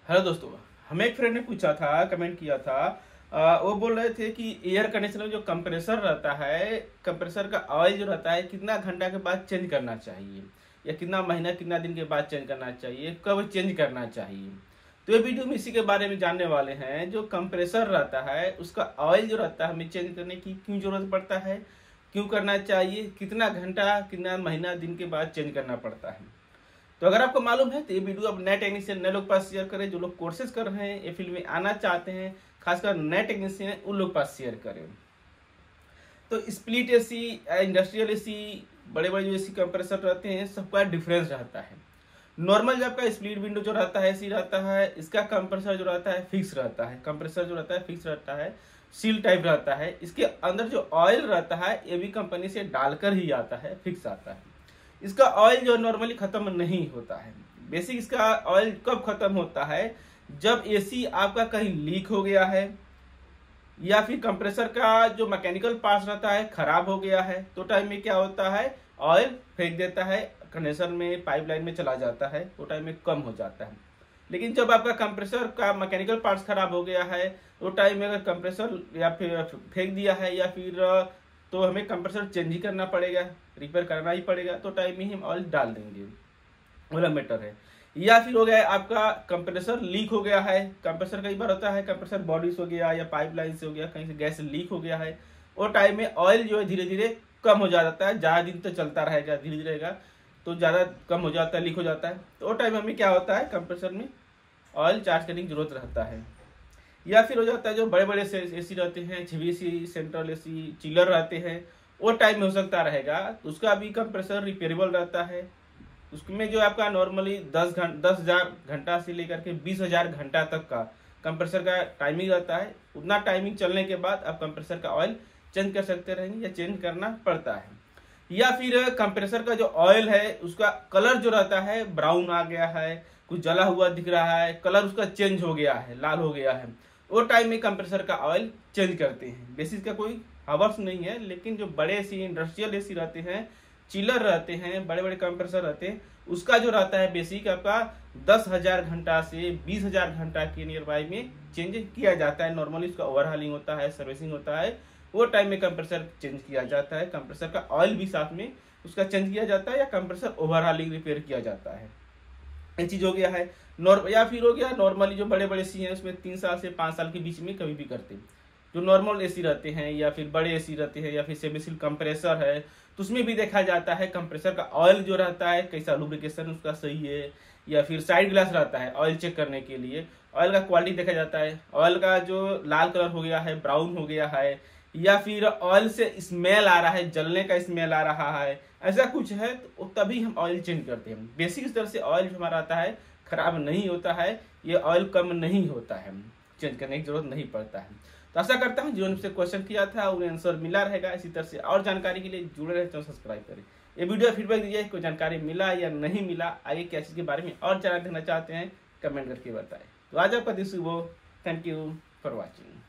Hello दोस्तों, हमें एक फ्रेंड ने पूछा था, कमेंट किया था। वो बोल रहे थे कि एयर कंडीशनर में जो कंप्रेसर रहता है, कंप्रेसर का ऑयल जो रहता है कितना घंटा के बाद चेंज करना चाहिए, या कितना महीना कितना दिन के बाद चेंज करना चाहिए, कब चेंज करना चाहिए। तो ये वीडियो में इसी के बारे में जानने वाले हैं। जो कंप्रेसर रहता है उसका ऑयल जो रहता है हमें चेंज करने की क्यों जरूरत पड़ता है, क्यों करना चाहिए, कितना घंटा कितना महीना दिन के बाद चेंज करना पड़ता है। तो अगर आपको मालूम है तो ये वीडियो आप नए टेक्नीशियन नए लोग पास शेयर करें। जो लोग कोर्सेज कर रहे हैं, ये फील्ड में आना चाहते हैं, खासकर नए टेक्नीशियन हैं, उन लोग पास शेयर करें। तो स्प्लिट एसी, इंडस्ट्रियल एसी, बड़े बड़े जो एसी कंप्रेसर रहते हैं सबका डिफरेंस रहता है। नॉर्मल जब का स्प्लिट विंडो जो रहता है एसी रहता है, इसका कंप्रेसर जो रहता है फिक्स रहता है। कंप्रेसर जो रहता है फिक्स रहता है, सील टाइप रहता है। इसके अंदर जो ऑयल रहता है ये भी कंपनी से डालकर ही आता है, फिक्स आता है। इसका ऑयल जो नॉर्मली खत्म नहीं होता है। बेसिक इसका ऑयल कब खत्म होता है, जब एसी आपका कहीं लीक हो गया है, या फिर कंप्रेसर का जो मैकेनिकल पार्ट रहता है खराब हो गया है। तो टाइम में क्या होता है, ऑयल फेंक देता है, कंडेंसर में पाइपलाइन में चला जाता है, वो टाइम में कम हो जाता है। लेकिन जब आपका कंप्रेसर का मैकेनिकल पार्ट्स खराब हो गया है, तो टाइम में अगर कंप्रेसर या फिर फेंक दिया है, या फिर तो हमें कंप्रेसर चेंज ही करना पड़ेगा, रिपेयर करना ही पड़ेगा। तो टाइम में ही हम ऑयल डाल देंगे, वाला मैटर है। या फिर हो गया आपका कंप्रेसर लीक हो गया है। कंप्रेसर कई बार होता है कंप्रेसर बॉडी से हो गया या पाइपलाइन से हो गया, कहीं से गैस लीक हो गया है। वो टाइम में ऑयल जो है धीरे धीरे कम हो जाता है। ज़्यादा दिन तो चलता रहेगा, धीरे धीरे रहेगा तो ज़्यादा कम हो जाता है, लीक हो जाता है। तो वो टाइम में हमें क्या होता है, कंप्रेसर में ऑयल चार्ज करने की जरूरत रहता है। या फिर हो जाता है जो बड़े बड़े एसी रहते हैं, HVAC, सेंट्रल एसी, चिलर रहते हैं, वो टाइम में हो सकता रहेगा। तो उसका भी कंप्रेसर रिपेयरेबल रहता है। उसमें जो आपका नॉर्मली 10,000 घंटा से लेकर के 20,000 घंटा तक का कंप्रेसर का टाइमिंग रहता है। उतना टाइमिंग चलने के बाद आप कंप्रेसर का ऑयल चेंज कर सकते रहेंगे, या चेंज करना पड़ता है। या फिर कंप्रेसर का जो ऑयल है उसका कलर जो रहता है ब्राउन आ गया है, कुछ जला हुआ दिख रहा है, कलर उसका चेंज हो गया है, लाल हो गया है, वो टाइम में कंप्रेसर का ऑयल चेंज करते हैं। बेसिस का कोई हावर्स नहीं है, लेकिन जो बड़े एसी, इंडस्ट्रियल एसी रहते हैं, चिलर रहते हैं, बड़े बड़े कंप्रेसर रहते हैं, उसका जो रहता है बेसिक आपका 10,000 घंटा से 20,000 घंटा के नियर बाई में चेंज किया जाता है। नॉर्मली उसका ओवरहालिंग होता है, सर्विसिंग होता है, वो टाइम में कंप्रेसर चेंज किया जाता है। कंप्रेसर का ऑयल भी साथ में उसका चेंज किया जाता है, या कंप्रेसर ओवरहालिंग रिपेयर किया जाता है। ये चीज हो गया है। या फिर हो गया नॉर्मली जो बड़े बड़े एसी हैं उसमें 3 साल से 5 साल के बीच में कभी भी करते हैं। जो नॉर्मल एसी रहते हैं या फिर बड़े एसी रहते हैं या फिर सेमी सील कंप्रेसर है, तो उसमें भी देखा जाता है कंप्रेसर का ऑयल जो रहता है कैसा लुब्रिकेशन उसका सही है। या फिर साइड ग्लास रहता है ऑयल चेक करने के लिए, ऑयल का क्वालिटी देखा जाता है। ऑयल का जो लाल कलर हो गया है, ब्राउन हो गया है, या फिर ऑयल से स्मेल आ रहा है, जलने का स्मेल आ रहा है, ऐसा कुछ है, तो तभी हम ऑयल चेंज करते हैं। बेसिक तरह से ऑयल जो हमारा आता है खराब नहीं होता है, ये ऑयल कम नहीं होता है, चेंज करने की जरूरत नहीं पड़ता है। तो आशा करता हूँ जिन्होंने मुझसे क्वेश्चन किया था उन्हें आंसर मिला रहेगा। इसी तरह से और जानकारी के लिए जुड़े रहे, चैनल सब्सक्राइब करें। ये वीडियो फीडबैक दीजिए, कोई जानकारी मिला या नहीं मिला, आगे क्या चीज़ के बारे में और जानना देखना चाहते हैं, कमेंट करके बताएं। तो आज आपका दिन शुभ हो। Thank you for watching.